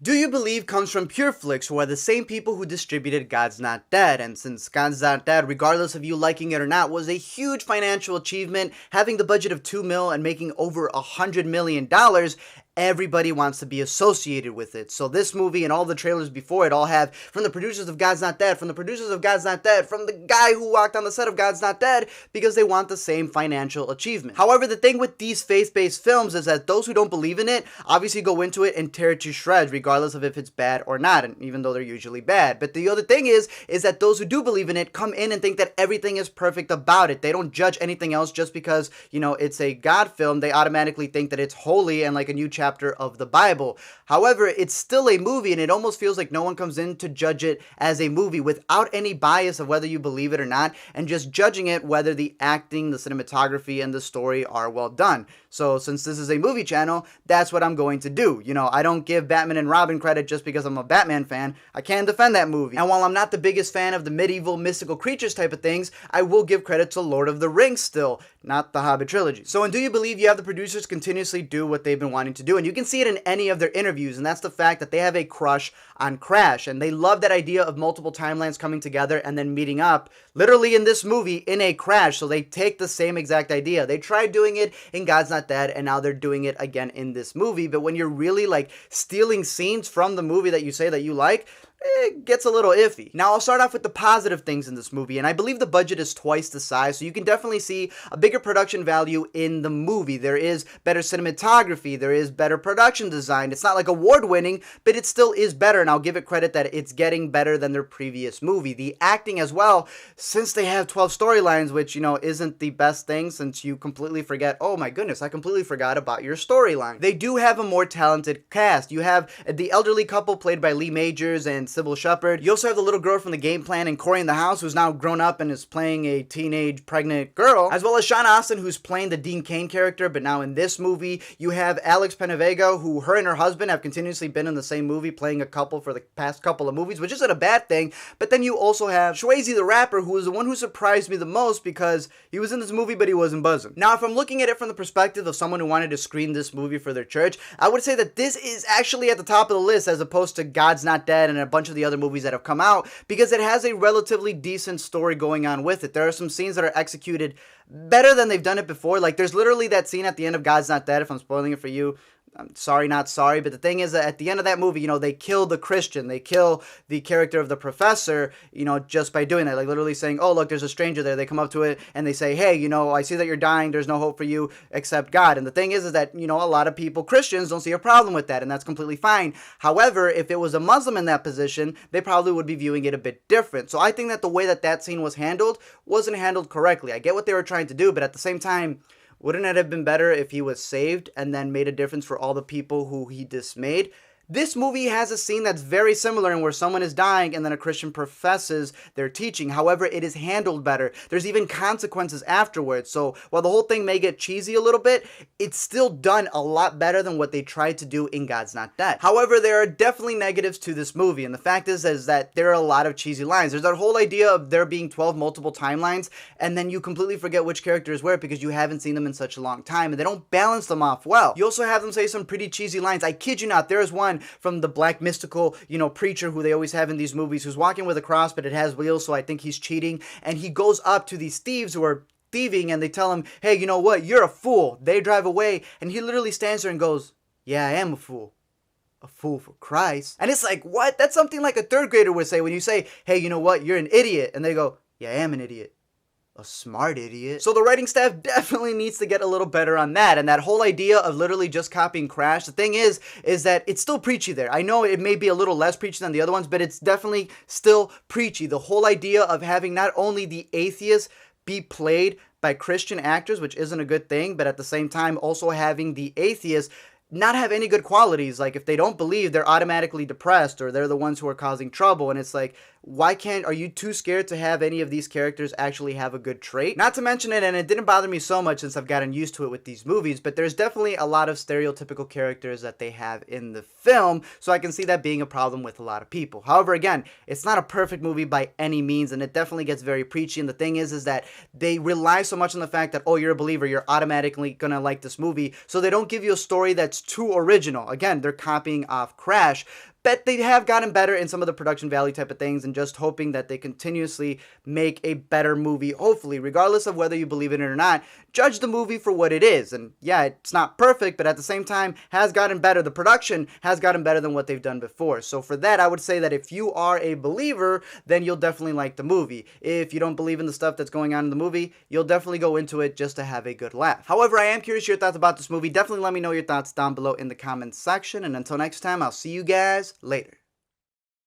Do You Believe comes from PureFlix, who are the same people who distributed God's Not Dead, and since God's Not Dead, regardless of you liking it or not, was a huge financial achievement, having the budget of $2 million and making over $100 million, everybody wants to be associated with it. So this movie and all the trailers before it all have, from the producers of God's Not Dead, from the producers of God's Not Dead, from the guy who walked on the set of God's Not Dead, because they want the same financial achievement. However, the thing with these faith-based films is that those who don't believe in it obviously go into it and tear it to shreds, regardless of if it's bad or not, and even though they're usually bad. But the other thing is that those who do believe in it come in and think that everything is perfect about it. They don't judge anything else just because, it's a God film. They automatically think that it's holy and like a new chapter of the Bible. However, it's still a movie, and it almost feels like no one comes in to judge it as a movie without any bias of whether you believe it or not, and just judging it whether the acting, the cinematography, and the story are well done. So since this is a movie channel, that's what I'm going to do. I don't give Batman and Robin credit just because I'm a Batman fan. I can defend that movie. And while I'm not the biggest fan of the medieval mystical creatures type of things, I will give credit to Lord of the Rings still, not the Hobbit trilogy. So in Do You Believe, you have the producers continuously do what they've been wanting to do, and you can see it in any of their interviews, and that's the fact that they have a crush on Crash, and they love that idea of multiple timelines coming together and then meeting up, literally in this movie, in a crash. So they take the same exact idea. They tried doing it in God's Not Dead, and now they're doing it again in this movie. But when you're really like stealing scenes from the movie that you say that you like, it gets a little iffy. Now, I'll start off with the positive things in this movie, and I believe the budget is twice the size, so you can definitely see a bigger production value in the movie. There is better cinematography, there is better production design. It's not like award-winning, but it still is better, and I'll give it credit that it's getting better than their previous movie. The acting as well, since they have 12 storylines, which, isn't the best thing, since you completely forget, oh my goodness, I completely forgot about your storyline. They do have a more talented cast. You have the elderly couple played by Lee Majors and Sybil Shepherd. You also have the little girl from The Game Plan and Cory in the House, who's now grown up and is playing a teenage pregnant girl, as well as Sean Astin, who's playing the Dean Cain character. But now in this movie, you have Alex Penavego, who her and her husband have continuously been in the same movie, playing a couple for the past couple of movies, which isn't a bad thing. But then you also have Swayze the rapper, who is the one who surprised me the most because he was in this movie, but he wasn't buzzing. Now, if I'm looking at it from the perspective of someone who wanted to screen this movie for their church, I would say that this is actually at the top of the list as opposed to God's Not Dead and a bunch of the other movies that have come out, because it has a relatively decent story going on with it. There are some scenes that are executed better than they've done it before. Like, there's literally that scene at the end of God's Not Dead, if I'm spoiling it for you. I'm sorry, not sorry, but the thing is that at the end of that movie, they kill the Christian, they kill the character of the professor, just by doing that, like literally saying, oh, look, there's a stranger there. They come up to it and they say, hey, I see that you're dying. There's no hope for you except God. And the thing is that, a lot of people, Christians, don't see a problem with that, and that's completely fine. However, if it was a Muslim in that position, they probably would be viewing it a bit different. So I think that the way that scene was handled wasn't handled correctly. I get what they were trying to do, but at the same time, wouldn't it have been better if he was saved and then made a difference for all the people who he dismayed? This movie has a scene that's very similar in where someone is dying and then a Christian professes their teaching. However, it is handled better. There's even consequences afterwards. So while the whole thing may get cheesy a little bit, it's still done a lot better than what they tried to do in God's Not Dead. However, there are definitely negatives to this movie, and the fact is that there are a lot of cheesy lines. There's that whole idea of there being 12 multiple timelines, and then you completely forget which character is where because you haven't seen them in such a long time, and they don't balance them off well. You also have them say some pretty cheesy lines. I kid you not, there is one from the black mystical, preacher who they always have in these movies, who's walking with a cross, but it has wheels, so I think he's cheating. And he goes up to these thieves who are thieving, and they tell him, hey, you know what? You're a fool. They drive away, and he literally stands there and goes, yeah, I am a fool. A fool for Christ. And it's like, what? That's something like a third grader would say when you say, hey, you know what? You're an idiot. And they go, yeah, I am an idiot. A smart idiot. So the writing staff definitely needs to get a little better on that. And that whole idea of literally just copying Crash, the thing is that it's still preachy there. I know it may be a little less preachy than the other ones, but it's definitely still preachy. The whole idea of having not only the atheists be played by Christian actors, which isn't a good thing, but at the same time also having the atheists not have any good qualities. Like, if they don't believe, they're automatically depressed, or they're the ones who are causing trouble. And it's like, are you too scared to have any of these characters actually have a good trait? Not to mention it, and it didn't bother me so much since I've gotten used to it with these movies, but there's definitely a lot of stereotypical characters that they have in the film, so I can see that being a problem with a lot of people. However, again, it's not a perfect movie by any means, and it definitely gets very preachy, and the thing is that they rely so much on the fact that, oh, you're a believer, you're automatically gonna like this movie, so they don't give you a story that's too original. Again, they're copying off Crash, bet they have gotten better in some of the production value type of things, and just hoping that they continuously make a better movie, hopefully, regardless of whether you believe in it or not. Judge the movie for what it is. And yeah, it's not perfect, but at the same time has gotten better. The production has gotten better than what they've done before. So for that, I would say that if you are a believer, then you'll definitely like the movie. If you don't believe in the stuff that's going on in the movie, you'll definitely go into it just to have a good laugh. However, I am curious your thoughts about this movie. Definitely let me know your thoughts down below in the comments section. And until next time, I'll see you guys later.